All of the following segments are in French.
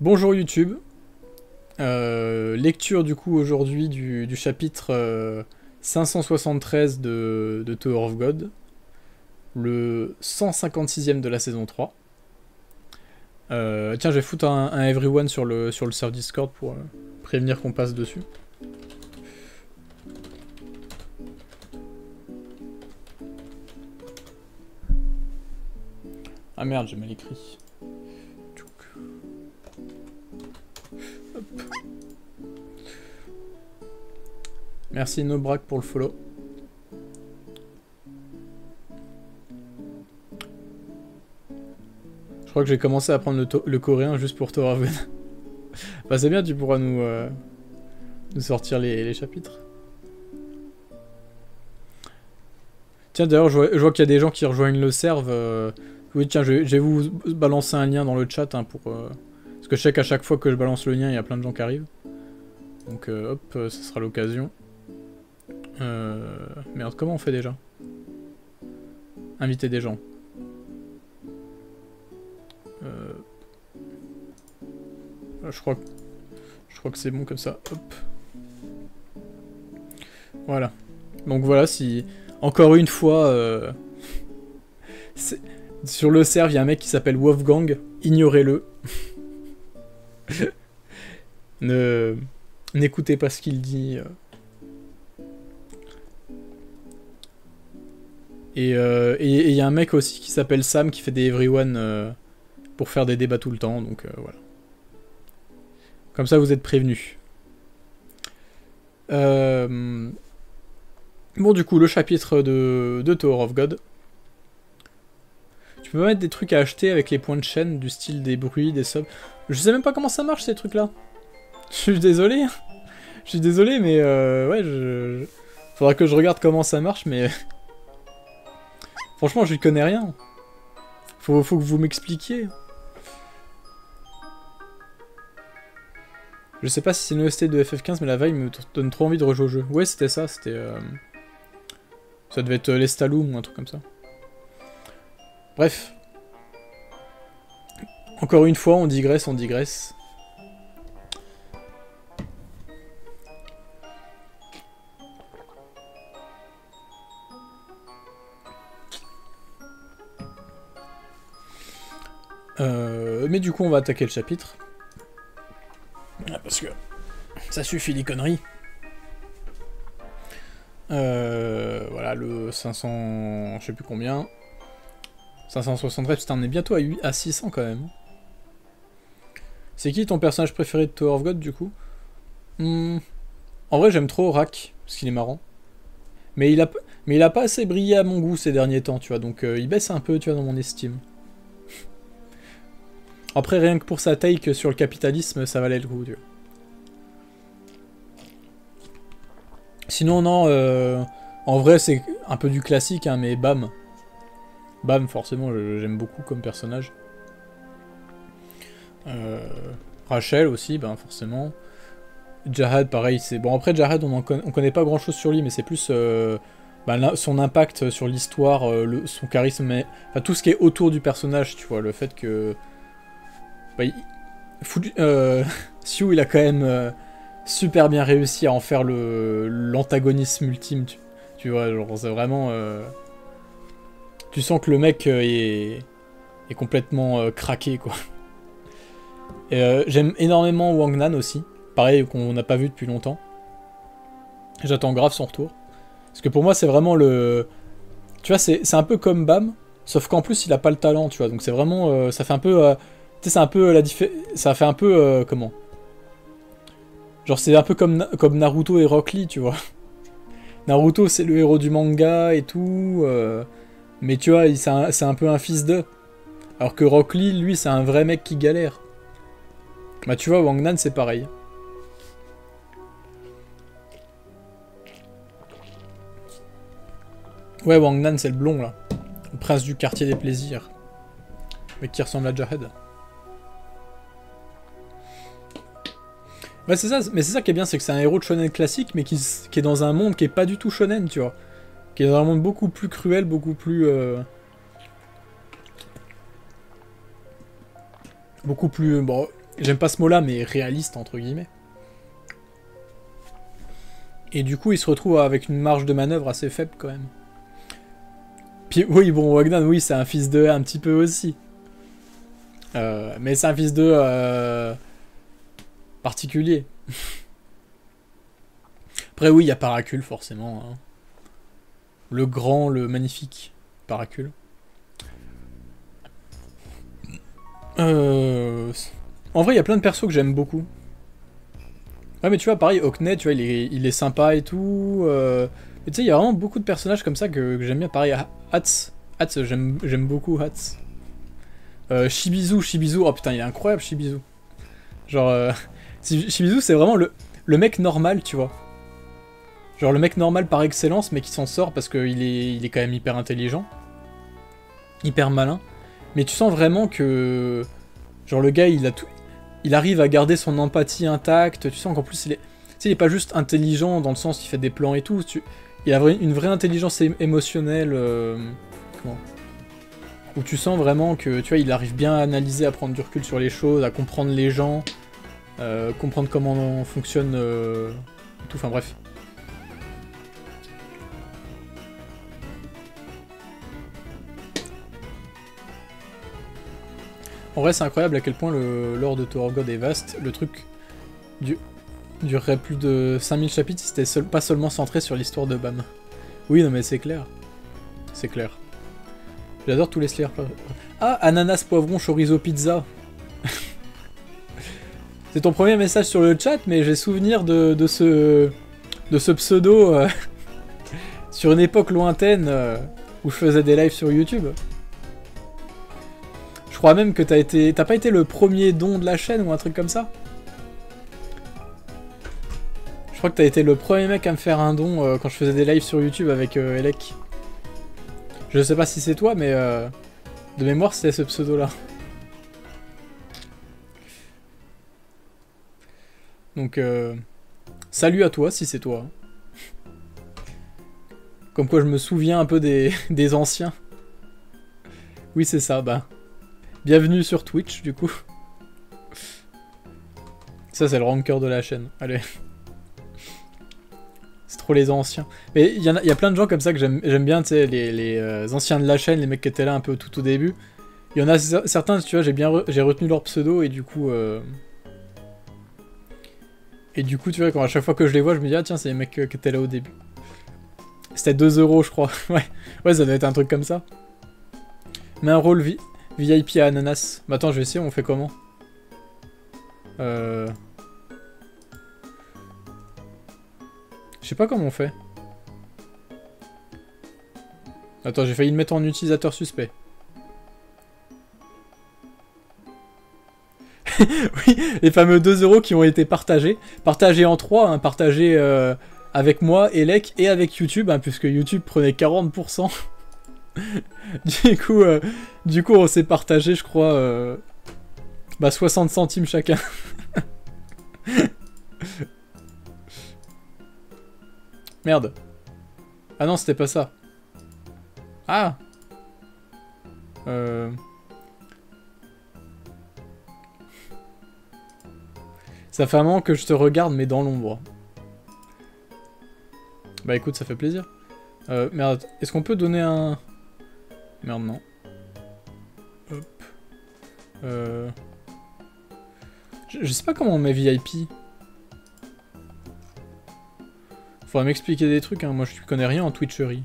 Bonjour YouTube. Lecture du coup aujourd'hui du chapitre 573 de Tower of God, le 156e de la saison 3. Tiens, je vais foutre un everyone sur le serveur Discord pour prévenir qu'on passe dessus. Ah merde, j'ai mal écrit. Hop. Merci Nobrak pour le follow. Je crois que j'ai commencé à apprendre le coréen juste pour Tower of God. Bah c'est bien, tu pourras nous sortir les chapitres. Tiens, d'ailleurs, je vois qu'il y a des gens qui rejoignent le serve. Oui, tiens, je vais vous balancer un lien dans le chat hein, pour... parce que je sais qu'à chaque fois que je balance le lien, il y a plein de gens qui arrivent. Donc hop, ça sera l'occasion. Merde, comment on fait déjà? Inviter des gens. Je crois que c'est bon comme ça. Hop. Voilà. Donc voilà, si... Encore une fois... Sur le serve, il y a un mec qui s'appelle Wolfgang. Ignorez-le. N'écoutez pas ce qu'il dit. Et il y a un mec aussi qui s'appelle Sam qui fait des everyone pour faire des débats tout le temps. Donc voilà. Comme ça, vous êtes prévenus. Bon, du coup, le chapitre de Tower of God. Tu peux mettre des trucs à acheter avec les points de chaîne, du style des bruits, des subs. Je sais même pas comment ça marche ces trucs-là. Je suis désolé. Je suis désolé, mais ouais, faudra que je regarde comment ça marche, mais... Franchement, je n'y connais rien. Faut que vous m'expliquiez. Je sais pas si c'est une OST de FF15, mais la vibe me donne trop envie de rejouer au jeu. Ouais, c'était ça, c'était... Ça devait être l'Estaloum ou un truc comme ça. Bref. Encore une fois, on digresse, on digresse. Mais du coup, on va attaquer le chapitre. Parce que ça suffit les conneries. Voilà, le 500... Je sais plus combien. 573, putain, on est bientôt à 600 quand même. C'est qui ton personnage préféré de Tower of God, du coup? En vrai, j'aime trop Rak, parce qu'il est marrant. Mais il a pas assez brillé à mon goût ces derniers temps, tu vois, donc il baisse un peu, tu vois, dans mon estime. Après, rien que pour sa take sur le capitalisme, ça valait le coup, tu vois. Sinon, non, en vrai, c'est un peu du classique, hein, mais Bam. Bam, forcément, j'aime beaucoup comme personnage. Rachel aussi, ben forcément. Jahad, pareil, c'est... Bon, après, Jahad, on connaît pas grand-chose sur lui, mais c'est plus son impact sur l'histoire, son charisme, enfin, tout ce qui est autour du personnage, tu vois, le fait que... Bah, Siu, il a quand même super bien réussi à en faire l'antagonisme ultime, tu vois, genre, c'est vraiment... Tu sens que le mec est complètement craqué, quoi. J'aime énormément Wang Nan aussi. Pareil, qu'on n'a pas vu depuis longtemps. J'attends grave son retour. Parce que pour moi, c'est vraiment le... Tu vois, c'est un peu comme Bam, sauf qu'en plus, il a pas le talent, tu vois. Donc c'est vraiment... ça fait un peu... tu sais, c'est un peu la ça fait un peu... comment? Genre, c'est un peu comme Naruto et Rock Lee, tu vois. Naruto, c'est le héros du manga et tout... mais tu vois, c'est un peu un fils d'eux. Alors que Rock Lee, lui, c'est un vrai mec qui galère. Bah tu vois, Wang Nan, c'est pareil. Ouais, Wang Nan, c'est le blond, là. Le prince du quartier des plaisirs. Mais qui ressemble à Jahad. Ouais, c'est ça, mais c'est ça qui est bien, c'est que c'est un héros de shonen classique, mais qui est dans un monde qui est pas du tout shonen, tu vois. Qui est dans un monde beaucoup plus cruel, beaucoup plus... Beaucoup plus... Bon, j'aime pas ce mot-là, mais réaliste entre guillemets. Et du coup, il se retrouve avec une marge de manœuvre assez faible quand même. Puis oui, bon, Wagner, oui, c'est un fils de un petit peu aussi. Mais c'est un fils de particulier. Après, oui, il y a Paracule, forcément. Hein. Le grand, le magnifique Paracule. En vrai, il y a plein de persos que j'aime beaucoup. Ouais, mais tu vois, pareil, Hockney, tu vois, il est sympa et tout. Et tu sais, il y a vraiment beaucoup de personnages comme ça que j'aime bien. Pareil, Hats, j'aime beaucoup Hats. Shibizu, oh putain, il est incroyable, Shibizu. Genre, Shibizu, c'est vraiment le mec normal, tu vois. Genre le mec normal par excellence, mais qui s'en sort parce qu'il il est quand même hyper intelligent. Hyper malin. Mais tu sens vraiment que... Genre le gars, il arrive à garder son empathie intacte. Tu sens qu'en plus, il est pas juste intelligent dans le sens qu'il fait des plans et tout. Il a une vraie intelligence émotionnelle. Comment ? Où tu sens vraiment que, tu vois, il arrive bien à analyser, à prendre du recul sur les choses, à comprendre les gens, comprendre comment fonctionne tout. Enfin bref. En vrai, c'est incroyable à quel point le lore de Tower of God est vaste. Le truc durerait plus de 5000 chapitres si c'était pas seulement centré sur l'histoire de Bam. Oui, non mais c'est clair. C'est clair. J'adore tous les Slayer. Ah, ananas, poivron, chorizo, pizza. C'est ton premier message sur le chat, mais j'ai souvenir de ce pseudo sur une époque lointaine où je faisais des lives sur YouTube. Je crois même que t'as pas été le premier don de la chaîne ou un truc comme ça. Je crois que t'as été le premier mec à me faire un don quand je faisais des lives sur YouTube avec Elec. Je sais pas si c'est toi, mais de mémoire c'était ce pseudo là. Donc salut à toi si c'est toi. Comme quoi je me souviens un peu des anciens. Oui c'est ça, bah. Bienvenue sur Twitch du coup. Ça c'est le ranker de la chaîne, allez. C'est trop les anciens. Mais il y a plein de gens comme ça que j'aime bien, tu sais, les anciens de la chaîne, les mecs qui étaient là un peu tout au début. Il y en a certains, tu vois, j'ai retenu leur pseudo et du coup... Et du coup, tu vois, quand à chaque fois que je les vois, je me dis, ah tiens, c'est les mecs qui étaient là au début. C'était 2 €, je crois. Ouais, ça doit être un truc comme ça. Mais un rôle VIP à ananas. Bah attends, je vais essayer, on fait comment ? Je sais pas comment on fait. Attends, j'ai failli le mettre en utilisateur suspect. Oui, les fameux 2 € qui ont été partagés. Partagés en 3, hein, partagés avec moi, Elec, et avec YouTube, hein, puisque YouTube prenait 40%. Du coup, on s'est partagé, je crois, 60 centimes chacun. Merde. Ah non, c'était pas ça. Ah. Ça fait un moment que je te regarde, mais dans l'ombre. Bah écoute, ça fait plaisir. Merde, est-ce qu'on peut donner un... Merde, non. Hop. Je sais pas comment on met VIP. Faudrait m'expliquer des trucs, hein. Moi je connais rien en Twitcherie.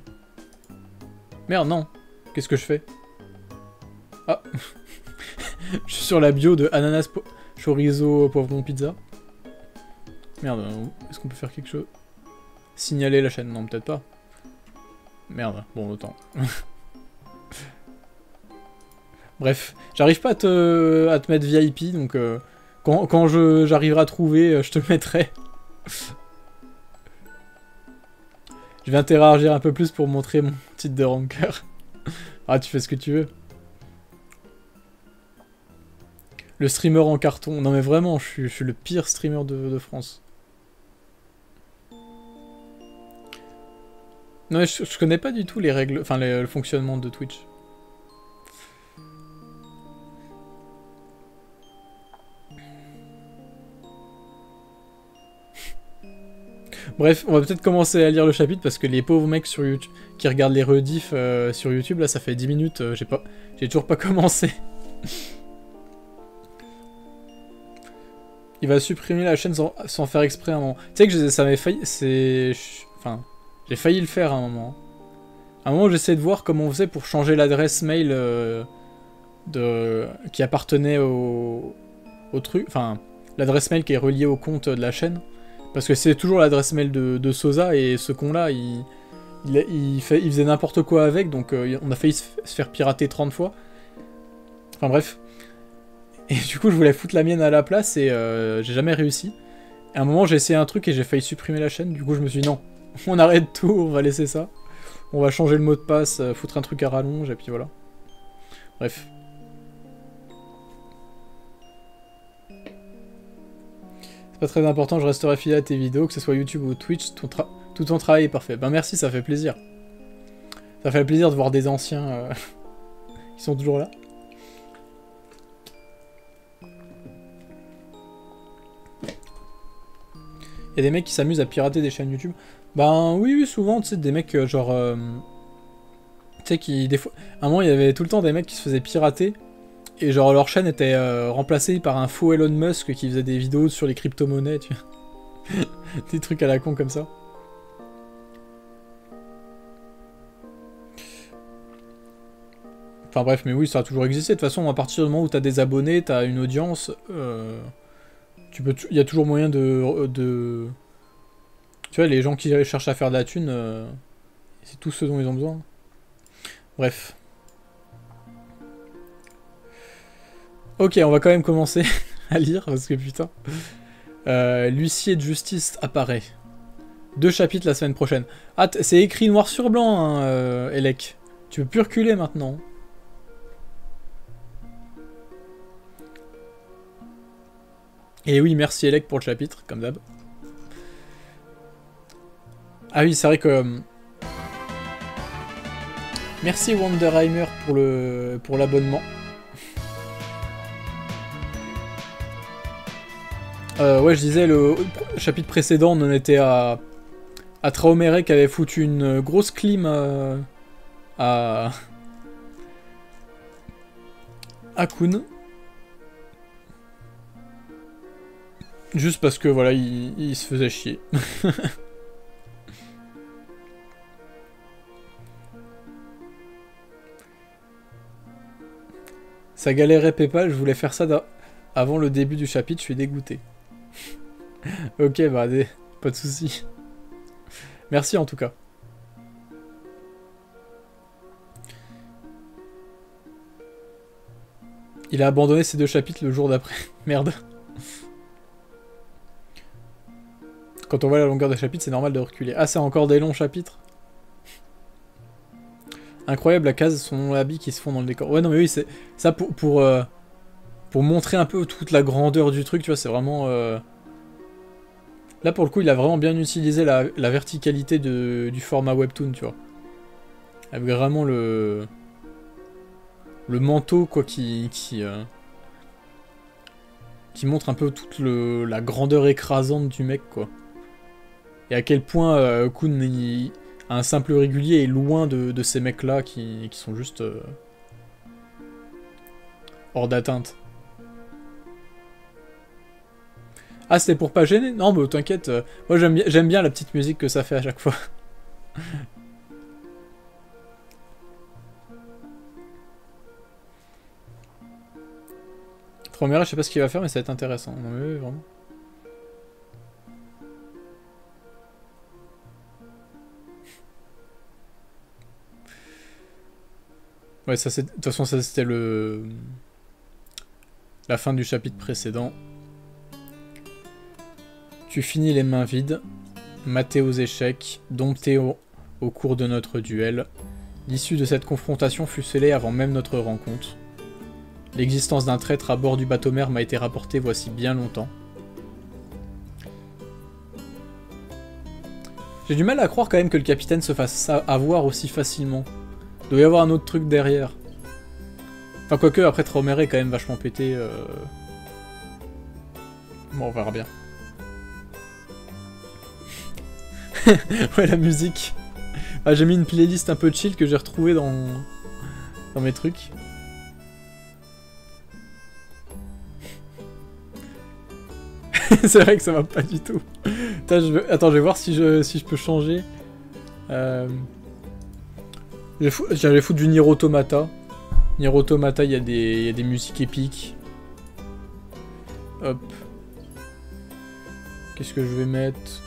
Merde, non. Qu'est-ce que je fais? Ah. Je suis sur la bio de ananas, chorizo, poivron, pizza. Merde, est-ce qu'on peut faire quelque chose? Signaler la chaîne? Non, peut-être pas. Merde, bon, autant. Bref, j'arrive pas à te mettre VIP, donc quand j'arriverai à trouver, je te mettrai. Je vais interagir un peu plus pour montrer mon titre de ranker. Ah, tu fais ce que tu veux. Le streamer en carton. Non mais vraiment, je suis le pire streamer de France. Non mais je connais pas du tout les règles, enfin le fonctionnement de Twitch. Bref, on va peut-être commencer à lire le chapitre parce que les pauvres mecs sur YouTube qui regardent les rediffs sur YouTube, là ça fait 10 minutes, j'ai toujours pas commencé. Il va supprimer la chaîne sans faire exprès à un moment. Tu sais que ça m'avait failli... Enfin, j'ai failli le faire à un moment. À un moment, j'essayais de voir comment on faisait pour changer l'adresse mail qui appartenait au truc. Enfin, l'adresse mail qui est reliée au compte de la chaîne. Parce que c'est toujours l'adresse mail de Sosa, et ce con-là, il faisait n'importe quoi avec, donc on a failli se faire pirater 30 fois. Enfin bref. Et du coup, je voulais foutre la mienne à la place, et j'ai jamais réussi. À un moment, j'ai essayé un truc, et j'ai failli supprimer la chaîne, du coup je me suis dit non, on arrête tout, on va laisser ça. On va changer le mot de passe, foutre un truc à rallonge, et puis voilà. Bref. C'est pas très important, je resterai fidèle à tes vidéos, que ce soit YouTube ou Twitch, tout ton travail est parfait. Ben merci, ça fait plaisir. Ça fait plaisir de voir des anciens qui sont toujours là. Il y a des mecs qui s'amusent à pirater des chaînes YouTube. Ben oui, souvent, tu sais, des mecs genre... tu sais, qui... Des fois... À un moment, il y avait tout le temps des mecs qui se faisaient pirater. Et genre leur chaîne était remplacée par un faux Elon Musk qui faisait des vidéos sur les crypto-monnaies, tu vois. Des trucs à la con comme ça. Enfin bref, mais oui, ça a toujours existé. De toute façon, à partir du moment où t'as des abonnés, t'as une audience, il y a toujours moyen de... Tu vois, les gens qui cherchent à faire de la thune, c'est tout ce dont ils ont besoin. Bref. Ok, on va quand même commencer à lire, parce que putain... L'huissier de justice apparaît. 2 chapitres la semaine prochaine. Ah, c'est écrit noir sur blanc, hein, Elec. Tu peux plus reculer maintenant. Et oui, merci Elec pour le chapitre, comme d'hab. Ah oui, c'est vrai que... Merci Wanderheimer pour l'abonnement. Ouais, je disais, le chapitre précédent, on en était à Traomere qui avait foutu une grosse clim à Kun. Juste parce que, voilà, il se faisait chier. Ça galérait PayPal, je voulais faire ça avant le début du chapitre, je suis dégoûté. Ok, bah, pas de soucis. Merci en tout cas. Il a abandonné ces 2 chapitres le jour d'après. Merde. Quand on voit la longueur des chapitres, c'est normal de reculer. Ah, c'est encore des longs chapitres. Incroyable, la case, son habit qui se fond dans le décor. Ouais, non, mais oui, c'est ça pour montrer un peu toute la grandeur du truc, tu vois, c'est vraiment... Là, pour le coup, il a vraiment bien utilisé la verticalité du format webtoon, tu vois. Avec vraiment le manteau, quoi, qui montre un peu toute la grandeur écrasante du mec, quoi. Et à quel point Kun, un simple régulier, est loin de ces mecs-là qui sont juste hors d'atteinte. Ah, c'était pour pas gêner? Non, mais t'inquiète, moi j'aime bien la petite musique que ça fait à chaque fois. Tromera, je sais pas ce qu'il va faire, mais ça va être intéressant. Non, mais oui, vraiment. Ouais, ça c'est... De toute façon, ça c'était la fin du chapitre précédent. Tu finis les mains vides, maté aux échecs, dompté au cours de notre duel. L'issue de cette confrontation fut scellée avant même notre rencontre. L'existence d'un traître à bord du bateau-mer m'a été rapportée voici bien longtemps. J'ai du mal à croire quand même que le capitaine se fasse avoir aussi facilement. Il doit y avoir un autre truc derrière. Enfin, quoique, après, Traomere est quand même vachement pété. Bon, on verra bien. Ouais, la musique. Ah, j'ai mis une playlist un peu chill que j'ai retrouvée dans mes trucs. C'est vrai que ça va pas du tout. Attends, je vais voir si je peux changer. J'allais foutre du Nier Automata. Nier Automata, il y a des musiques épiques. Hop. Qu'est-ce que je vais mettre?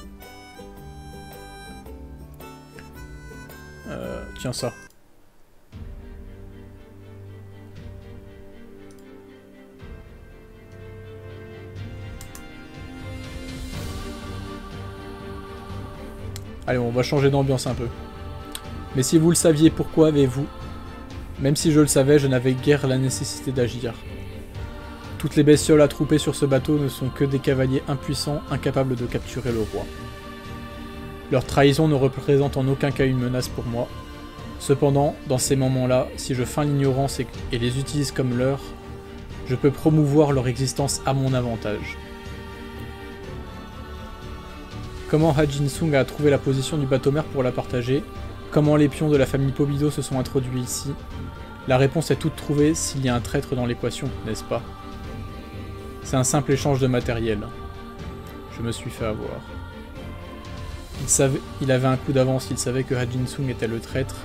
Tiens, ça. Allez, on va changer d'ambiance un peu. Mais si vous le saviez, pourquoi avez-vous? Même si je le savais, je n'avais guère la nécessité d'agir. Toutes les bestioles attroupées sur ce bateau ne sont que des cavaliers impuissants, incapables de capturer le roi. Leur trahison ne représente en aucun cas une menace pour moi. Cependant, dans ces moments-là, si je feins l'ignorance et les utilise comme leur, je peux promouvoir leur existence à mon avantage. Comment Hajin Sung a trouvé la position du bateau-mère pour la partager? Comment les pions de la famille Pobido se sont introduits ici? La réponse est toute trouvée s'il y a un traître dans l'équation, n'est-ce pas? C'est un simple échange de matériel. Je me suis fait avoir. Il avait un coup d'avance, il savait que Hajin Sung était le traître,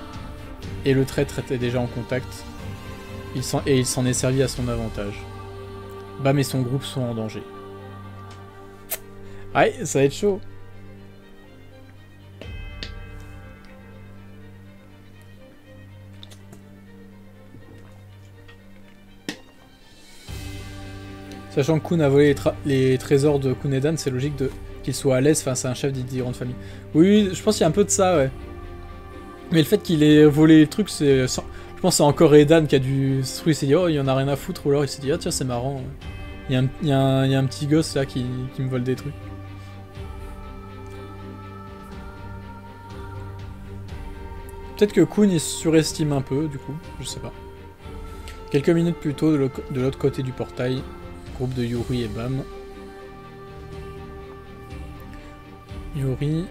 et le traître était déjà en contact, et il s'en est servi à son avantage. Bam et son groupe sont en danger. Ouais, ça va être chaud. Sachant que Kun a volé les trésors de Kunedan, c'est logique qu'il soit à l'aise face à un chef d'une grande famille. Oui, je pense qu'il y a un peu de ça, ouais. Mais le fait qu'il ait volé les trucs, c'est... Je pense que c'est encore Edan qui a dû... Il s'est dit, oh, il y en a rien à foutre, ou alors il s'est dit, ah tiens, c'est marrant. Il y a un petit gosse là qui me vole des trucs. Peut-être que Kun il surestime un peu, du coup, je sais pas. Quelques minutes plus tôt, de l'autre côté du portail, groupe de Yuri et Bam. Yuri...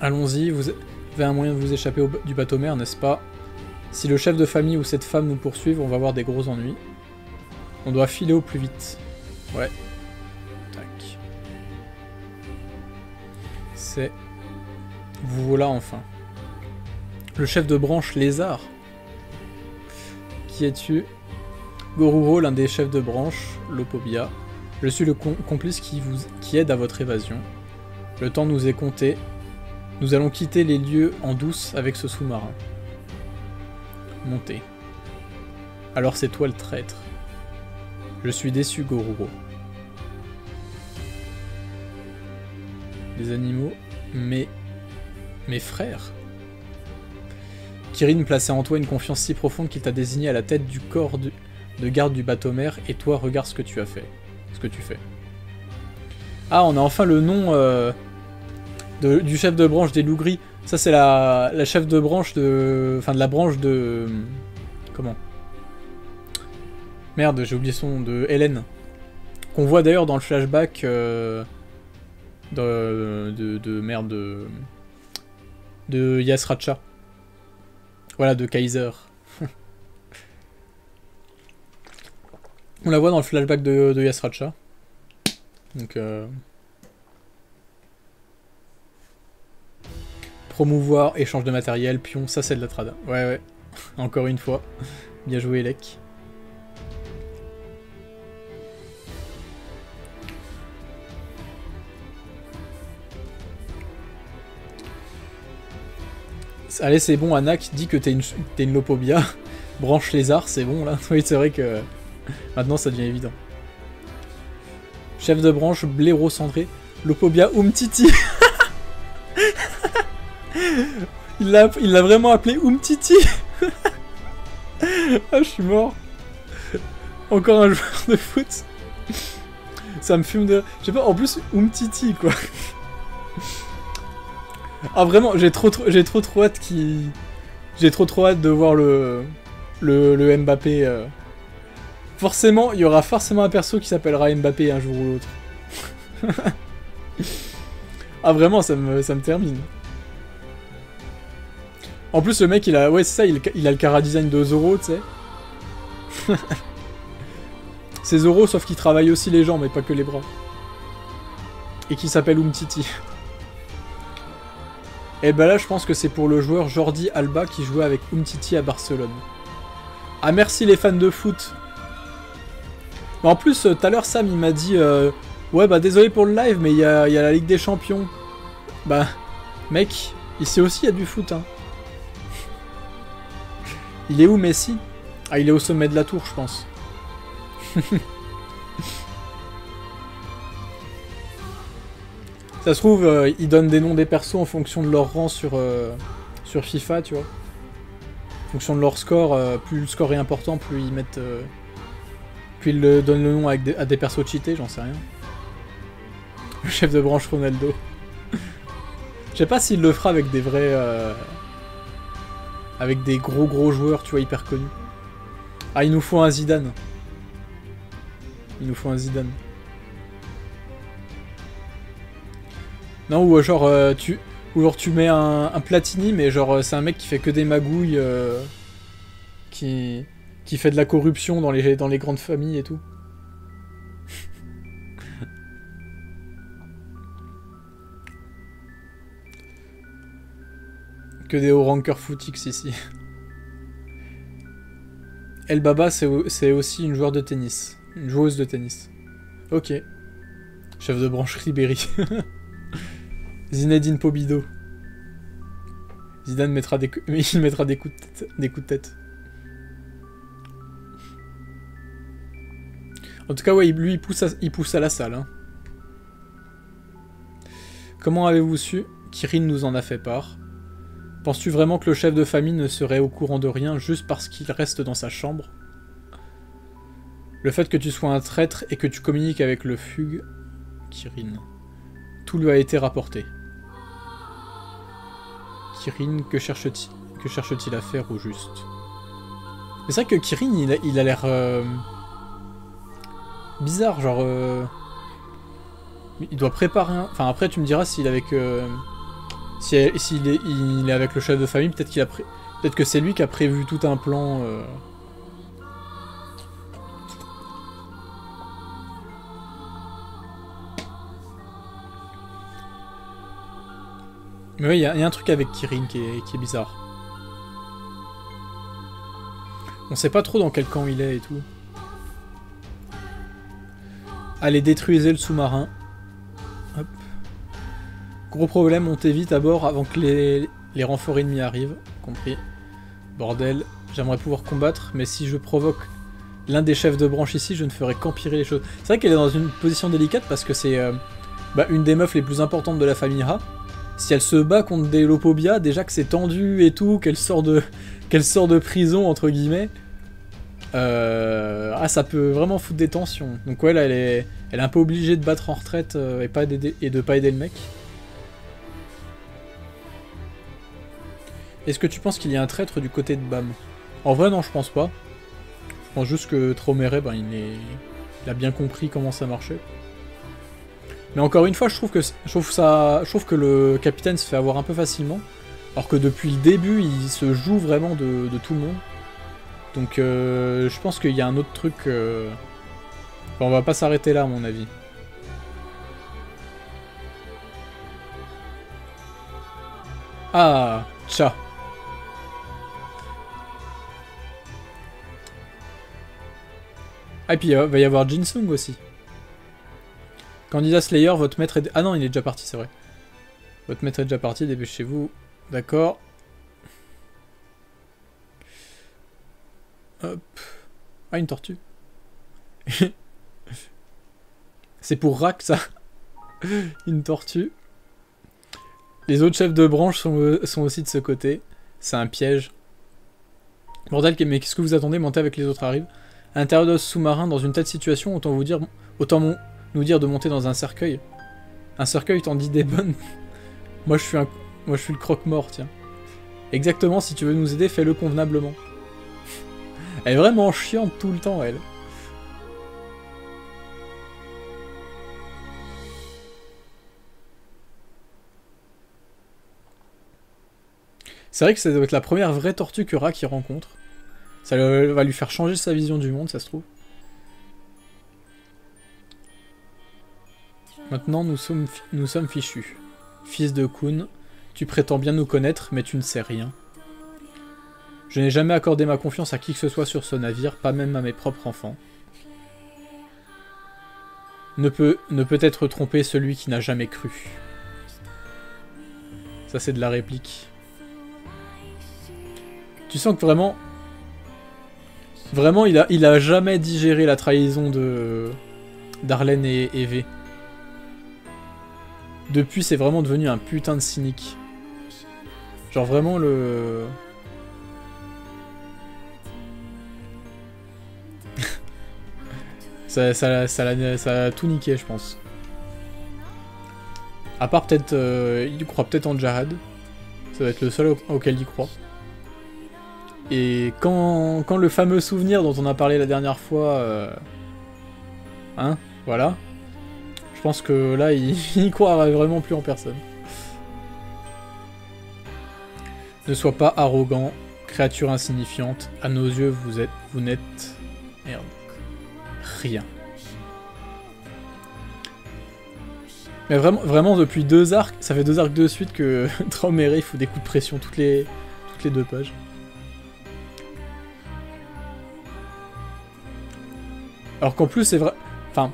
Allons-y, vous avez un moyen de vous échapper du bateau-mère, n'est-ce pas? Si le chef de famille ou cette femme nous poursuivent, on va avoir des gros ennuis. On doit filer au plus vite. Ouais. Tac. C'est... Vous voilà enfin. Le chef de branche lézard. Qui es-tu? Goruro, l'un des chefs de branche, Lopobia. Je suis le complice qui aide à votre évasion. Le temps nous est compté. Nous allons quitter les lieux en douce avec ce sous-marin. Montez. Alors c'est toi le traître. Je suis déçu, Goruro. Les animaux, mes frères. Kirin plaçait en toi une confiance si profonde qu'il t'a désigné à la tête du corps de garde du bateau-mère, et toi, regarde ce que tu as fait. Ce que tu fais. Ah, on a enfin le nom du chef de branche des loups gris. Ça, c'est la chef de branche de... Enfin, de la branche de... Comment? Merde, j'ai oublié son nom, de Hélène. Qu'on voit d'ailleurs dans le flashback de Yasracha. Voilà, de Kaiser. On la voit dans le flashback de Yasracha. Donc... Promouvoir, échange de matériel, pion, ça c'est de la trada. Ouais, ouais. Encore une fois. Bien joué, Elec. Allez, c'est bon, Anak dit que t'es une Lopobia. Branche lézard, c'est bon là. Oui, c'est vrai que maintenant ça devient évident. Chef de branche, blaireau cendré, Lopobia Umtiti. Il l'a vraiment appelé Umtiti. Ah, je suis mort. Encore un joueur de foot. Ça me fume de... Je sais pas, en plus, Umtiti, quoi. Ah, vraiment, j'ai trop hâte J'ai trop hâte de voir le Mbappé. Forcément, il y aura forcément un perso qui s'appellera Mbappé un jour ou l'autre. Ah vraiment, ça me termine. En plus, le mec, il a... Ouais, c'est ça, il a le Cara Design de Zoro, tu sais. C'est Zoro, sauf qu'il travaille aussi les jambes, mais pas que les bras. Et qui s'appelle Umtiti. Et ben là, je pense que c'est pour le joueur Jordi Alba qui jouait avec Umtiti à Barcelone. Ah, merci les fans de foot. Mais en plus, tout à l'heure, Sam, il m'a dit... ouais, bah désolé pour le live, mais il y a la Ligue des Champions. Bah, mec, ici aussi, il y a du foot, hein. Il est où, Messi? Ah, il est au sommet de la tour, je pense. Ça se trouve, ils donnent des noms des persos en fonction de leur rang sur FIFA, tu vois. En fonction de leur score, plus le score est important, plus ils mettent... plus ils donnent le nom à des persos cheatés, j'en sais rien. Le chef de branche Ronaldo. Je sais pas s'il le fera avec des vrais... avec des gros joueurs, tu vois, hyper connus. Ah, il nous faut un Zidane. Il nous faut un Zidane. Non, ou genre, tu mets un Platini, mais genre, c'est un mec qui fait que des magouilles, qui fait de la corruption dans les grandes familles et tout. Que des hauts rankers footix ici. El Baba, c'est aussi une joueuse de tennis. Une joueuse de tennis. Ok. Chef de branche Ribéry. Zinedine Pobido. Zidane mettra il mettra des coups de tête. En tout cas, ouais, lui, il pousse à la salle. Hein. Comment avez-vous su? Kirin nous en a fait part. Penses-tu vraiment que le chef de famille ne serait au courant de rien juste parce qu'il reste dans sa chambre? Le fait que tu sois un traître et que tu communiques avec le fugue... Kirin. Tout lui a été rapporté. Kirin, que cherche-t-il à faire au juste? C'est vrai que Kirin, il a l'air... bizarre, genre... Il doit préparer un... Enfin, après, tu me diras s'il est avec... S'il est avec le chef de famille, peut-être qu'il a peut-être que c'est lui qui a prévu tout un plan. Mais oui, il y a un truc avec Kirin qui est bizarre. On sait pas trop dans quel camp il est et tout. Allez, détruisez le sous-marin. Hop. Gros problème, montez vite à bord avant que les renforts ennemis arrivent. Compris. Bordel, j'aimerais pouvoir combattre, mais si je provoque l'un des chefs de branche ici, je ne ferai qu'empirer les choses. C'est vrai qu'elle est dans une position délicate parce que c'est une des meufs les plus importantes de la famille Ha. Si elle se bat contre des Lopobia, déjà que c'est tendu et tout, qu'elle sort de prison, entre guillemets, ça peut vraiment foutre des tensions. Donc ouais, là, elle est un peu obligée de battre en retraite et de pas aider le mec. Est-ce que tu penses qu'il y a un traître du côté de Bam? En vrai, non, je pense pas. Je pense juste que Tromere, il a bien compris comment ça marchait. Mais encore une fois, je trouve que le capitaine se fait avoir un peu facilement. Alors que depuis le début, il se joue vraiment de tout le monde. Donc je pense qu'il y a un autre truc... Enfin, on va pas s'arrêter là, à mon avis. Ah, tcha. Ah, et puis il va y avoir Jinsung aussi. Candidat Slayer, votre maître est... Ah non, il est déjà parti, c'est vrai. Votre maître est déjà parti, dépêchez-vous. D'accord. Hop. Ah, une tortue. C'est pour Rak, ça. Une tortue. Les autres chefs de branche sont aussi de ce côté. C'est un piège. Bordel, mais qu'est-ce que vous attendez? Montez avec les autres arrivent. À l'intérieur de ce sous-marin, dans une telle situation, autant nous dire de monter dans un cercueil. Un cercueil t'en dit des bonnes. Moi je suis le croque-mort, tiens. Exactement, si tu veux nous aider, fais-le convenablement. Elle est vraiment chiante tout le temps, elle. C'est vrai que ça doit être la première vraie tortue que Ra qui rencontre. Ça va lui faire changer sa vision du monde, ça se trouve. Maintenant, nous sommes fichus. Fils de Khun, tu prétends bien nous connaître, mais tu ne sais rien. Je n'ai jamais accordé ma confiance à qui que ce soit sur ce navire, pas même à mes propres enfants. Ne peut être trompé celui qui n'a jamais cru. Ça, c'est de la réplique. Tu sens que vraiment... Vraiment, il a jamais digéré la trahison de d'Arlène et V. Depuis, c'est vraiment devenu un putain de cynique. Genre vraiment le... ça a tout niqué, je pense. À part peut-être... il croit peut-être en Jared. Ça va être le seul auquel il croit. Et quand le fameux souvenir dont on a parlé la dernière fois... Hein, voilà. Je pense que là, il croirait vraiment plus en personne. Ne sois pas arrogant, créature insignifiante. À nos yeux, vous n'êtes... Merde. Rien. Mais vraiment, depuis 2 arcs, ça fait 2 arcs de suite que Traumere fout des coups de pression toutes les 2 pages. Alors qu'en plus, c'est vrai... Enfin,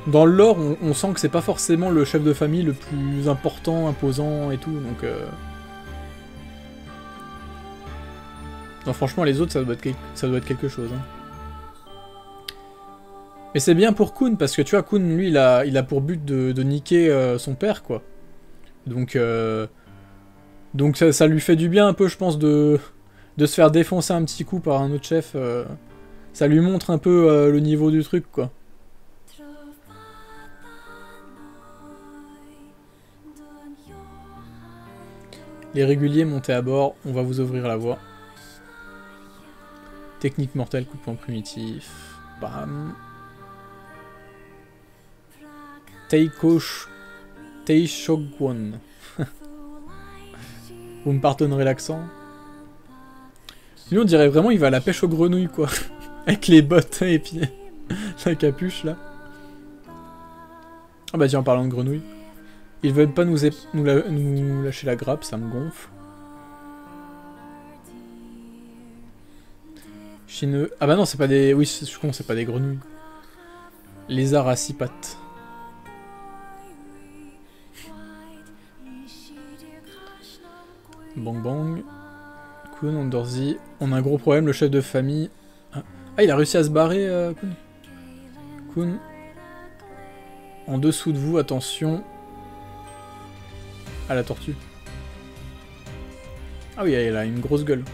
dans le lore, on sent que c'est pas forcément le chef de famille le plus important, imposant et tout, donc... Non, franchement, les autres, ça doit être quelque chose. Hein. Mais c'est bien pour Khun, parce que tu vois, Khun, lui, il a pour but de niquer son père, quoi. Donc ça lui fait du bien un peu, je pense, de se faire défoncer un petit coup par un autre chef. Ça lui montre un peu le niveau du truc, quoi. Les réguliers, montez à bord, on va vous ouvrir la voie. Technique mortelle, coup de poing primitif. Bam. Teishogwon. Vous me pardonnerez l'accent. Lui, on dirait vraiment il va à la pêche aux grenouilles, quoi. Avec les bottes et puis la capuche, là. Ah bah tiens, en parlant de grenouilles. Ils veulent pas nous lâcher la grappe, ça me gonfle. Chineux. Ah bah non, c'est pas des... Oui, je suis con, c'est pas des grenouilles. Lézard à 6 pattes. Bang bang. Khun, Ondorzi. On a un gros problème, le chef de famille. Ah, il a réussi à se barrer, Khun. Khun. En dessous de vous, attention. À la tortue. Ah oui, elle a une grosse gueule.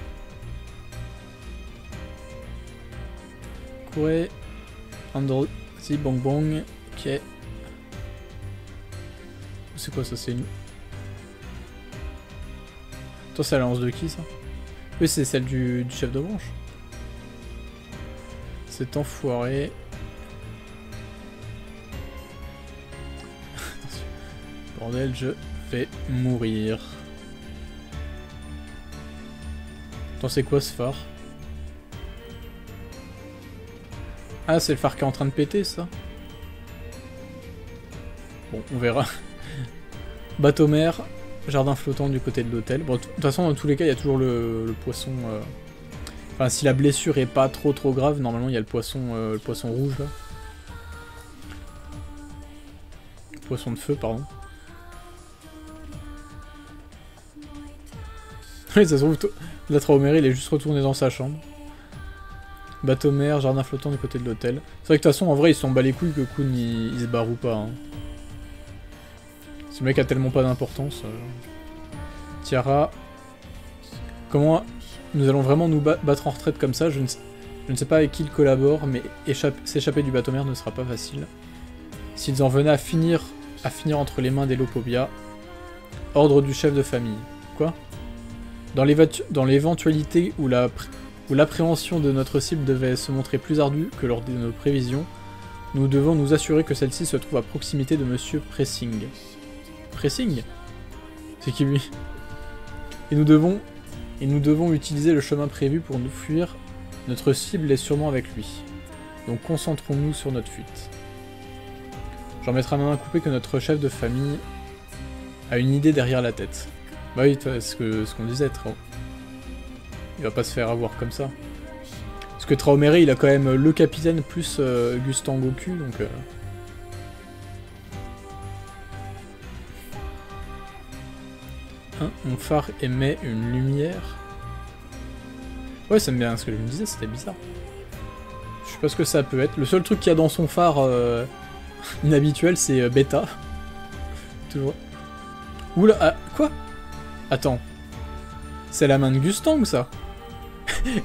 Courez. Ondorzi, bang bang. Ok. C'est quoi ça, c'est une... Toi, c'est la lance de qui, ça? Oui, c'est celle du chef de branche. C'est enfoiré. Bordel, je vais mourir. Attends, c'est quoi ce phare? Ah, c'est le phare qui est en train de péter, ça? Bon, on verra. Bateau-mer. Jardin flottant du côté de l'hôtel. Bon, de toute façon, dans tous les cas, il y a toujours le poisson... Enfin, si la blessure est pas trop grave, normalement, il y a le poisson rouge, là. Le poisson de feu, pardon. Oui, ça se trouve, la Traumere, il est juste retourné dans sa chambre. Bateau-mer, jardin flottant du côté de l'hôtel. C'est vrai que de toute façon, en vrai, ils s'en bat les couilles que Khun, il se barre ou pas, hein. Ce mec a tellement pas d'importance. Tiara. Comment nous allons vraiment nous battre en retraite comme ça? Je ne sais pas avec qui il collabore, mais s'échapper du bateau-mer ne sera pas facile. S'ils en venaient à finir entre les mains des Lopobia. Ordre du chef de famille. Quoi? Dans l'éventualité où l'appréhension de notre cible devait se montrer plus ardue que lors de nos prévisions, nous devons nous assurer que celle-ci se trouve à proximité de Monsieur Pressing. Pressing? C'est qui lui? Et nous devons et nous devons utiliser le chemin prévu pour nous fuir. Notre cible est sûrement avec lui. Donc concentrons-nous sur notre fuite. J'en mettrai à main coupée que notre chef de famille a une idée derrière la tête. Bah oui, c'est ce qu'on disait, Trao. Il va pas se faire avoir comme ça. Parce que Traomere, il a quand même le capitaine plus Gustang au cul, donc... Hein, mon phare émet une lumière. Ouais, ça me bien ce que je me disais, c'était bizarre. Je sais pas ce que ça peut être. Le seul truc qu'il y a dans son phare inhabituel, c'est bêta. Toujours. Oula, ah, quoi? Attends. C'est la main de Gustang, ça?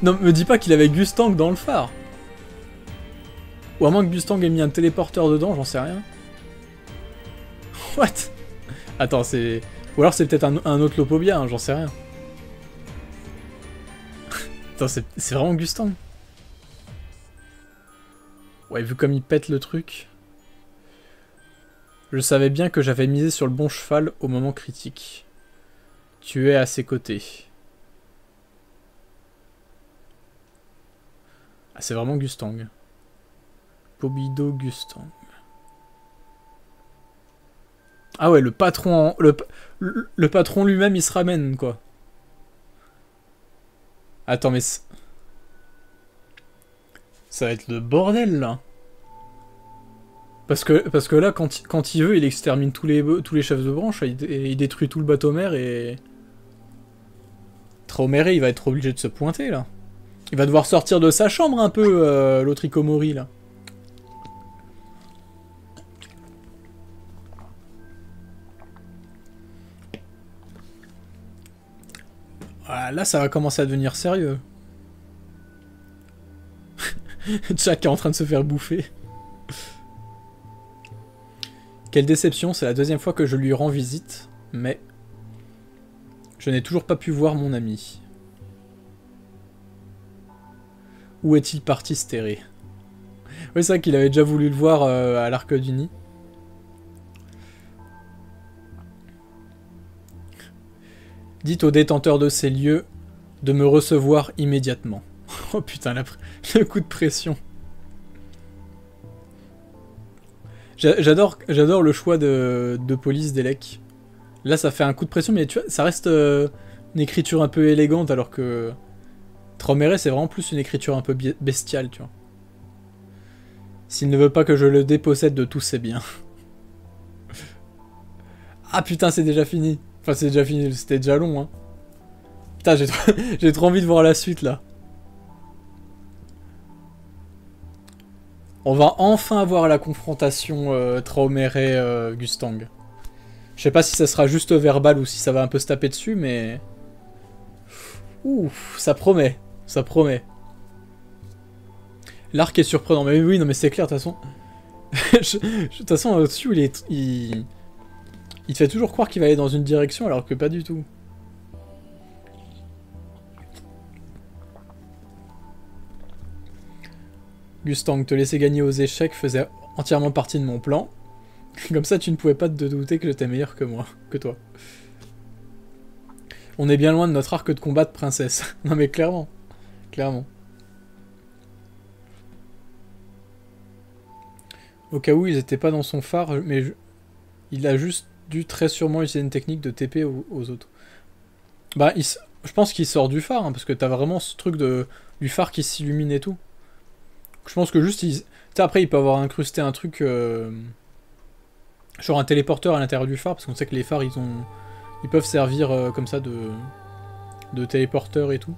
Non, me dis pas qu'il avait Gustang dans le phare. Ou à moins que Gustang ait mis un téléporteur dedans, j'en sais rien. What? Attends, c'est... Ou alors c'est peut-être un autre Lopobia, hein, j'en sais rien. Attends, c'est vraiment Gustang. Ouais, vu comme il pète le truc... Je savais bien que j'avais misé sur le bon cheval au moment critique. Tu es à ses côtés. Ah, c'est vraiment Gustang. Pobido Gustang. Ah ouais, le patron... Le patron lui-même, il se ramène, quoi. Attends, mais... Ça va être le bordel, là. Parce que là, quand il veut, il extermine tous les chefs de branche, il détruit tout le bateau mère et... Traomere, il va être obligé de se pointer, là. Il va devoir sortir de sa chambre, un peu, l'autre Ikomori, là. Ah, là, ça va commencer à devenir sérieux. Jack est en train de se faire bouffer. Quelle déception, c'est la deuxième fois que je lui rends visite, mais... Je n'ai toujours pas pu voir mon ami. Où est-il parti se terrer? Oui, c'est vrai qu'il avait déjà voulu le voir à l'Arc du Nid. Dites au détenteur de ces lieux de me recevoir immédiatement. Oh putain, le coup de pression. J'adore le choix de police d'Elec. Là, ça fait un coup de pression, mais tu vois, ça reste une écriture un peu élégante, alors que Traomere, c'est vraiment plus une écriture un peu bestiale, tu vois. S'il ne veut pas que je le dépossède de tous ses biens. Ah putain, c'est déjà fini. Enfin, c'est déjà fini, c'était déjà long, hein. Putain, j'ai trop envie de voir la suite, là. On va enfin avoir la confrontation Traomere-Gustang. Je sais pas si ça sera juste verbal ou si ça va un peu se taper dessus, mais... Ouf, ça promet. Ça promet. L'arc est surprenant. Mais oui, non mais c'est clair, de toute façon... De toute façon, au-dessus, il te fait toujours croire qu'il va aller dans une direction, alors que pas du tout. Gustang, te laisser gagner aux échecs faisait entièrement partie de mon plan. Comme ça, tu ne pouvais pas te douter que j'étais meilleur que moi, que toi. On est bien loin de notre arc de combat de princesse. Non mais clairement. Clairement. Au cas où ils étaient pas dans son phare, mais il a juste dû très sûrement utiliser une technique de TP aux autres. Bah, je pense qu'il sort du phare, hein, parce que t'as vraiment ce truc du phare qui s'illumine et tout. Je pense que juste, après il peut avoir incrusté un truc... genre un téléporteur à l'intérieur du phare, parce qu'on sait que les phares, ils peuvent servir comme ça de téléporteur et tout.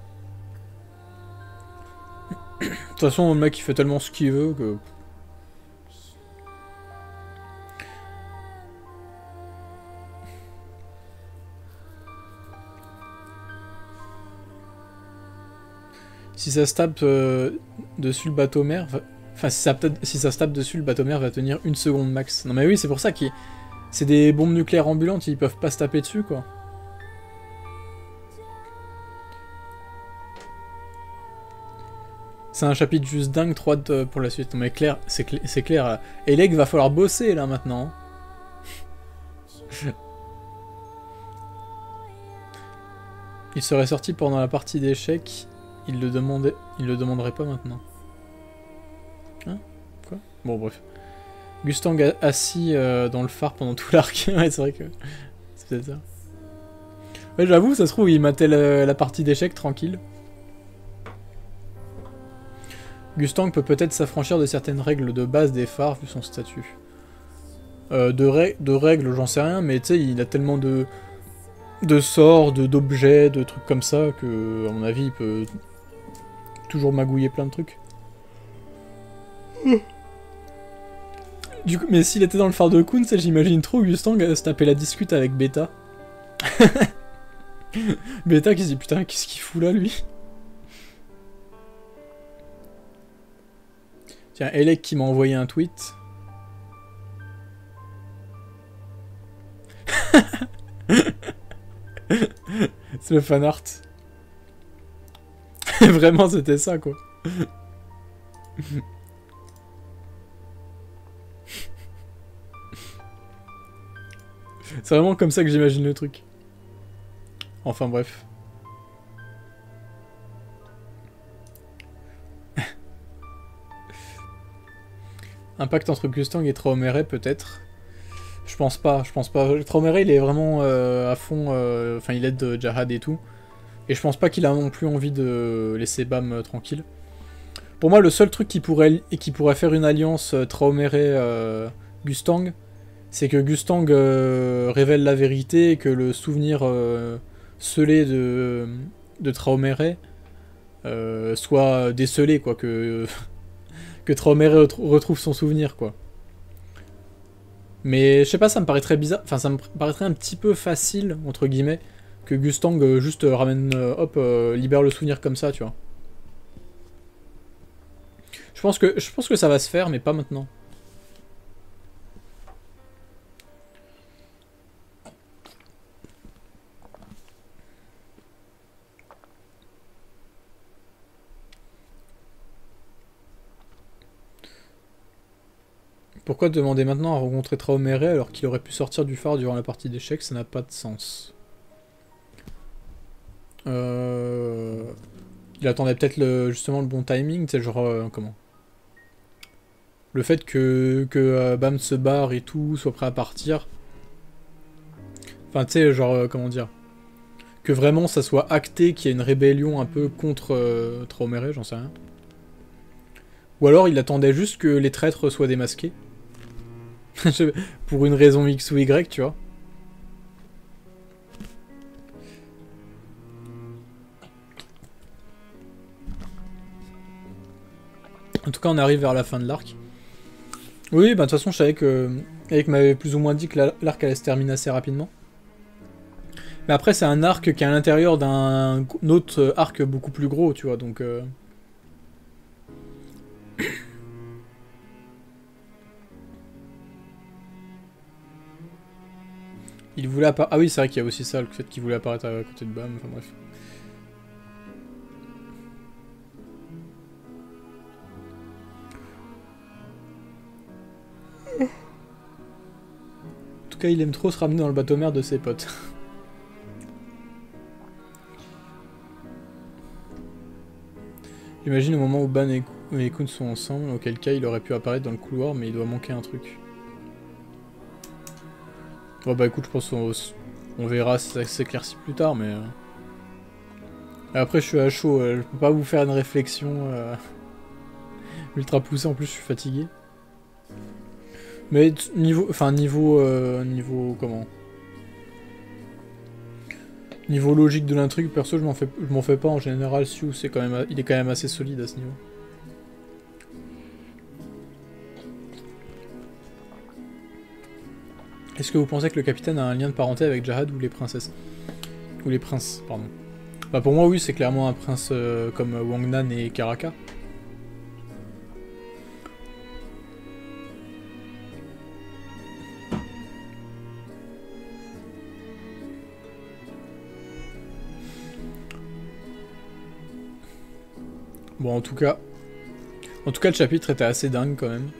De toute façon, le mec, il fait tellement ce qu'il veut que... Si ça se tape dessus le bateau mère... Enfin, si ça se tape dessus, le bateau mère va tenir 1 seconde max. Non mais oui, c'est pour ça que c'est des bombes nucléaires ambulantes, ils peuvent pas se taper dessus, quoi. C'est un chapitre juste dingue, 3 pour la suite. Non mais clair, c'est clair. Elec va falloir bosser, là, maintenant. Il serait sorti pendant la partie d'échecs. Il le demanderait pas maintenant. Hein? Quoi? Bon, bref. Gustang assis dans le phare pendant tout l'arc. Ouais, c'est vrai que... C'est peut-être ça. Ouais, j'avoue, ça se trouve, il matait la partie d'échecs tranquille. Gustang peut peut-être s'affranchir de certaines règles de base des phares, vu son statut. De règles, j'en sais rien, mais tu sais, il a tellement de sorts, d'objets, de trucs comme ça, que, à mon avis, il peut toujours magouiller plein de trucs. Du coup, mais s'il était dans le phare de Khun, j'imagine trop Gustang se taper la discute avec Beta. Beta qui se dit putain, qu'est-ce qu'il fout là, lui? Tiens, Elec qui m'a envoyé un tweet. C'est le fanart. Vraiment, c'était ça, quoi. C'est vraiment comme ça que j'imagine le truc. Enfin, bref. Impact entre Gustang et Traomere, peut-être. Je pense pas. Traomere, il est vraiment à fond... Enfin, il aide Jahad et tout. Et je pense pas qu'il a non plus envie de laisser Bam tranquille. Pour moi, le seul truc qui pourrait faire une alliance Traomere-Gustang, c'est que Gustang révèle la vérité et que le souvenir scellé de Traomere soit décelé, quoi. Que Traomere retrouve son souvenir, quoi. Mais je sais pas, ça me paraît très bizarre. Enfin, ça me paraîtrait un petit peu facile, entre guillemets, que Gustang juste ramène, libère le souvenir comme ça, tu vois. Je pense que ça va se faire, mais pas maintenant. Pourquoi demander maintenant à rencontrer Traomere alors qu'il aurait pu sortir du phare durant la partie d'échecs? Ça n'a pas de sens. Il attendait peut-être justement le bon timing, tu sais, genre, comment? Le fait que Bam se barre et tout, soit prêt à partir. Enfin, tu sais, genre, comment dire? Que vraiment ça soit acté qu'il y a une rébellion un peu contre Traomere, j'en sais rien. Ou alors il attendait juste que les traîtres soient démasqués. Pour une raison X ou Y, tu vois. En tout cas, on arrive vers la fin de l'arc. Oui, bah de toute façon, je savais que Eric m'avait plus ou moins dit que l'arc allait se terminer assez rapidement. Mais après, c'est un arc qui est à l'intérieur d'un autre arc beaucoup plus gros, tu vois, donc... Il voulait apparaître... Ah oui, c'est vrai qu'il y a aussi ça, le fait qu'il voulait apparaître à côté de Bam, enfin bref. En tout cas, il aime trop se ramener dans le bateau-mère de ses potes. J'imagine au moment où Ban et Khun sont ensemble, auquel cas il aurait pu apparaître dans le couloir, mais il doit manquer un truc. Bon bah écoute, je pense qu'on verra si ça s'éclaircit plus tard, mais... Après, je suis à chaud, je peux pas vous faire une réflexion ultra poussée, en plus je suis fatigué. Mais niveau... Enfin, niveau... Comment? Niveau logique de l'intrigue, perso, je m'en fais pas en général. Siu, il est quand même assez solide à ce niveau. Est-ce que vous pensez que le capitaine a un lien de parenté avec Jahad ou les princesses? Ou les princes, pardon. Bah pour moi, oui, c'est clairement un prince comme Wangnan et Karaka. Bon, en tout cas, le chapitre était assez dingue quand même.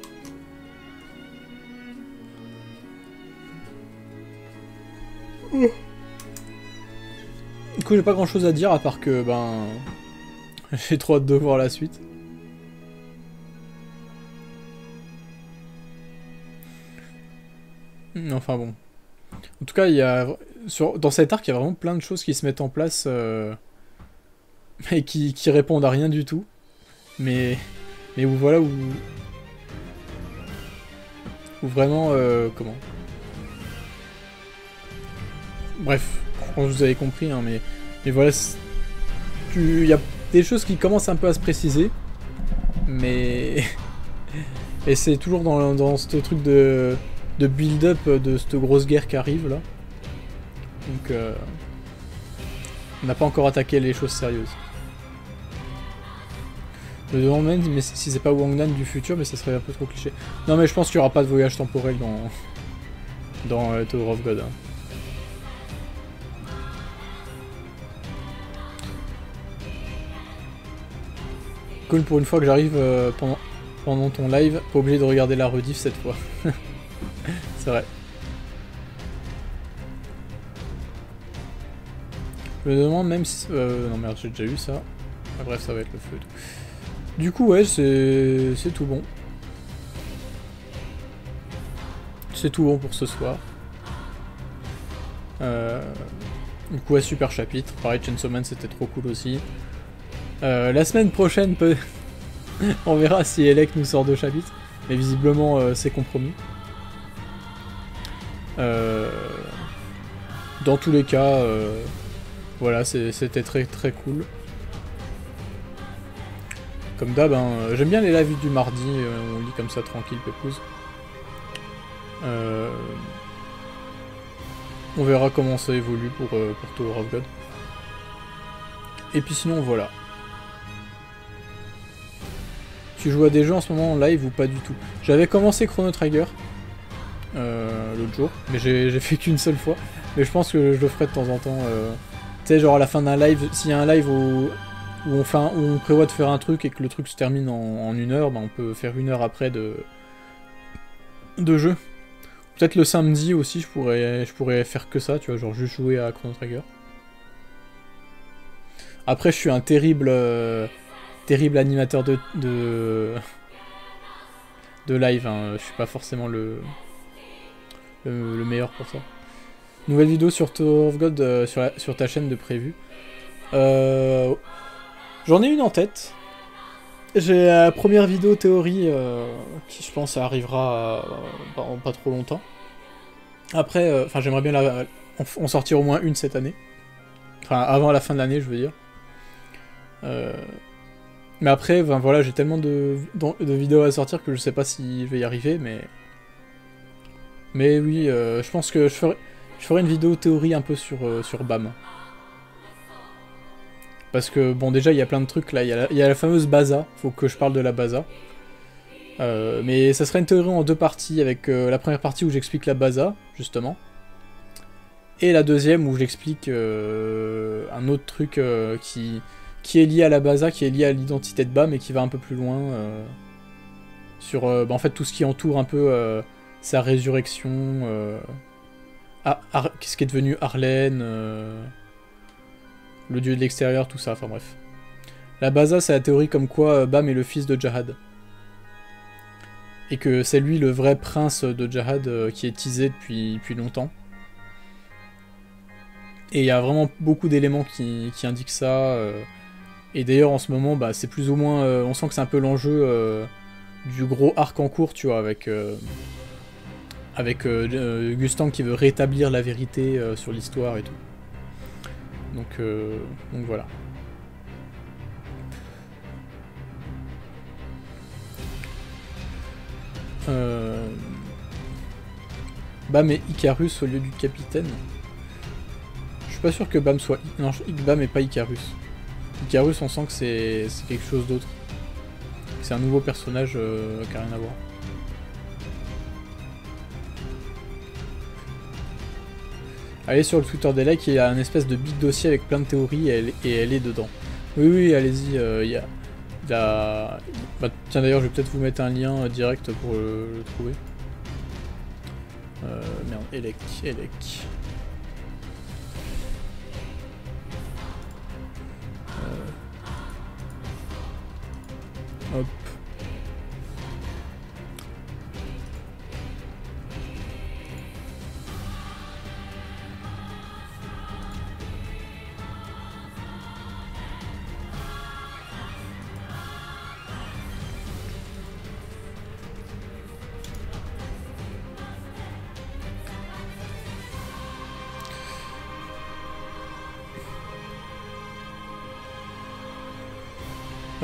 coup, j'ai pas grand chose à dire à part que, ben... j'ai trop hâte de voir la suite. Enfin bon. En tout cas, il y a... dans cet arc, il y a vraiment plein de choses qui se mettent en place et qui répondent à rien du tout. Mais où voilà, où vraiment... comment? Bref, je pense que vous avez compris, hein, mais voilà, il y a des choses qui commencent un peu à se préciser, mais... et c'est toujours dans ce truc de build-up de cette grosse guerre qui arrive, là. Donc, on n'a pas encore attaqué les choses sérieuses. Je me demande même mais si c'est pas Wang Nan du futur, mais ça serait un peu trop cliché. Non, mais je pense qu'il n'y aura pas de voyage temporel dans Tower of God. Hein. Cool, pour une fois que j'arrive pendant ton live, pas obligé de regarder la rediff cette fois. C'est vrai. Je me demande même si... non merde, j'ai déjà eu ça. Ah, bref, ça va être le feu. Du coup, ouais, c'est tout bon. C'est tout bon pour ce soir. Du coup, ouais, super chapitre. Pareil, Chainsaw Man, c'était trop cool aussi. La semaine prochaine, on verra si Elec nous sort 2 chapitres. Mais visiblement, c'est compromis. Dans tous les cas, voilà, c'était très très cool. Comme d'hab, hein, j'aime bien les lives du mardi, on lit comme ça tranquille, pépouze. On verra comment ça évolue pour Tower of God. Et puis sinon, voilà. Tu joues à des jeux en ce moment en live ou pas du tout? J'avais commencé Chrono Trigger l'autre jour, mais j'ai fait qu'une seule fois. Mais je pense que je le ferai de temps en temps. Tu sais, genre à la fin d'un live, s'il y a un live où on prévoit de faire un truc et que le truc se termine en 1 heure, bah on peut faire 1 heure après de jeu. Peut-être le samedi aussi, je pourrais faire que ça, tu vois, genre juste jouer à Chrono Trigger. Après, je suis un terrible animateur de live, hein. Je suis pas forcément le meilleur pour ça. Nouvelle vidéo sur Tower of God sur ta chaîne de prévu. J'en ai une en tête. J'ai la première vidéo théorie qui je pense arrivera dans pas trop longtemps. Après, enfin j'aimerais bien en sortir au moins une cette année. Enfin avant la fin de l'année je veux dire. Mais après, ben, voilà, j'ai tellement de vidéos à sortir que je sais pas si je vais y arriver, mais oui, je pense que je ferai une vidéo théorie un peu sur BAM. Parce que, bon, déjà, il y a plein de trucs, là, il y a la fameuse Baza, faut que je parle de la Baza. Mais ça serait une théorie en 2 parties, avec la première partie où j'explique la Baza, justement. Et la deuxième où j'explique un autre truc qui est lié à la Baza, qui est lié à l'identité de BAM et qui va un peu plus loin sur bah, en fait tout ce qui entoure un peu sa résurrection, ce qui est devenu Arlène, le dieu de l'extérieur, tout ça, enfin bref. La Baza, c'est la théorie comme quoi BAM est le fils de Jahad. Et que c'est lui le vrai prince de Jahad qui est teasé depuis longtemps. Et il y a vraiment beaucoup d'éléments qui indiquent ça. Et d'ailleurs, en ce moment, bah, c'est plus ou moins... on sent que c'est un peu l'enjeu du gros arc en cours, tu vois, avec Gustan qui veut rétablir la vérité sur l'histoire et tout. Donc voilà. Bam et Icarus au lieu du capitaine. Je suis pas sûr que Bam soit... Non, Bam et pas Icarus. Icarus, on sent que c'est quelque chose d'autre. C'est un nouveau personnage qui n'a rien à voir. Allez sur le Twitter d'Elec, il y a un espèce de big dossier avec plein de théories et elle est dedans. Oui, allez-y, il y a... Bah, tiens, d'ailleurs, je vais peut-être vous mettre un lien direct pour le trouver. Merde, Elec.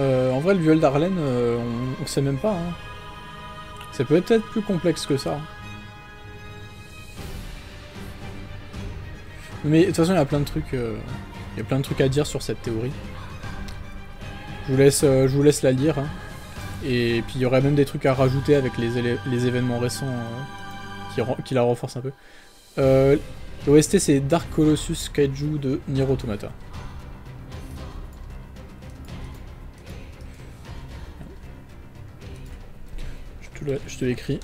En vrai, le duel d'Arlène, on sait même pas. Hein. Ça peut être plus complexe que ça. Mais de toute façon, il y a plein de trucs. Il y a plein de trucs à dire sur cette théorie. Je vous laisse la lire. Hein. Et puis il y aurait même des trucs à rajouter avec les événements récents qui la renforcent un peu. L'OST c'est Dark Colossus Kaiju de Nier Automata. Je te l'écris.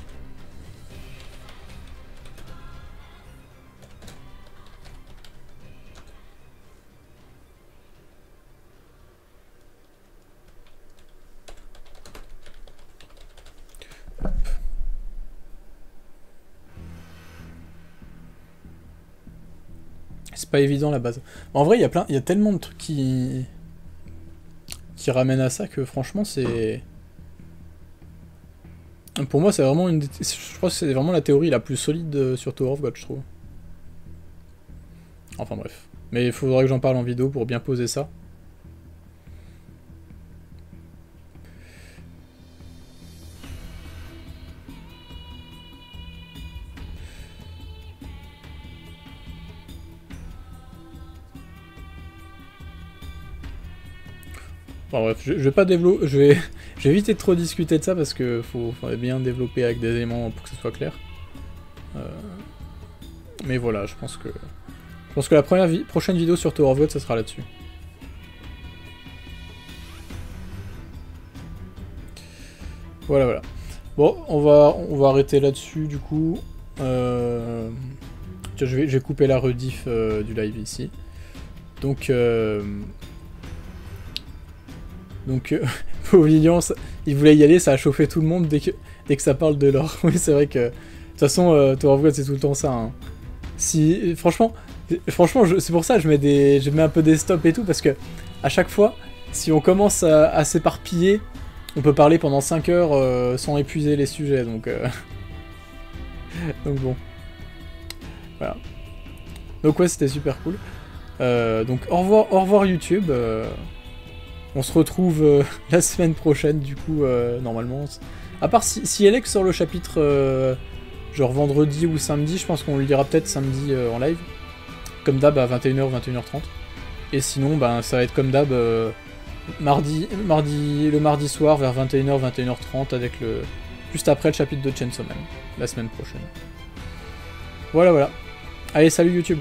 C'est pas évident la base. En vrai, il y a tellement de trucs qui ramènent à ça que franchement, c'est... Pour moi, c'est vraiment une... Je crois que c'est vraiment la théorie la plus solide sur Tower of God, je trouve. Enfin bref. Mais il faudrait que j'en parle en vidéo pour bien poser ça. Enfin bref, je vais pas développer... Je vais éviter de trop discuter de ça parce que faudrait bien développer avec des éléments pour que ce soit clair. Mais voilà, je pense que la prochaine vidéo sur Tower of God, ça sera là-dessus. Voilà, voilà. Bon, on va arrêter là-dessus, du coup. Tiens, je vais couper la rediff du live ici. Donc, pauvre Lilian, il voulait y aller, ça a chauffé tout le monde dès que ça parle de l'or. Oui, c'est vrai que... De toute façon, Tower of God, c'est tout le temps ça. Hein. Franchement, c'est pour ça que je mets un peu des stops et tout, parce que à chaque fois, si on commence à s'éparpiller, on peut parler pendant 5 heures sans épuiser les sujets, donc... donc bon. Voilà. Donc ouais, c'était super cool. Donc au revoir YouTube. On se retrouve la semaine prochaine, du coup, normalement. À part si Alex sort le chapitre... genre vendredi ou samedi, je pense qu'on le lira peut-être samedi en live. Comme d'hab à 21h, 21h30. Et sinon, ben, ça va être comme d'hab le mardi soir vers 21h, 21h30 avec juste après le chapitre de Chainsaw Man, la semaine prochaine. Voilà, voilà. Allez, salut YouTube!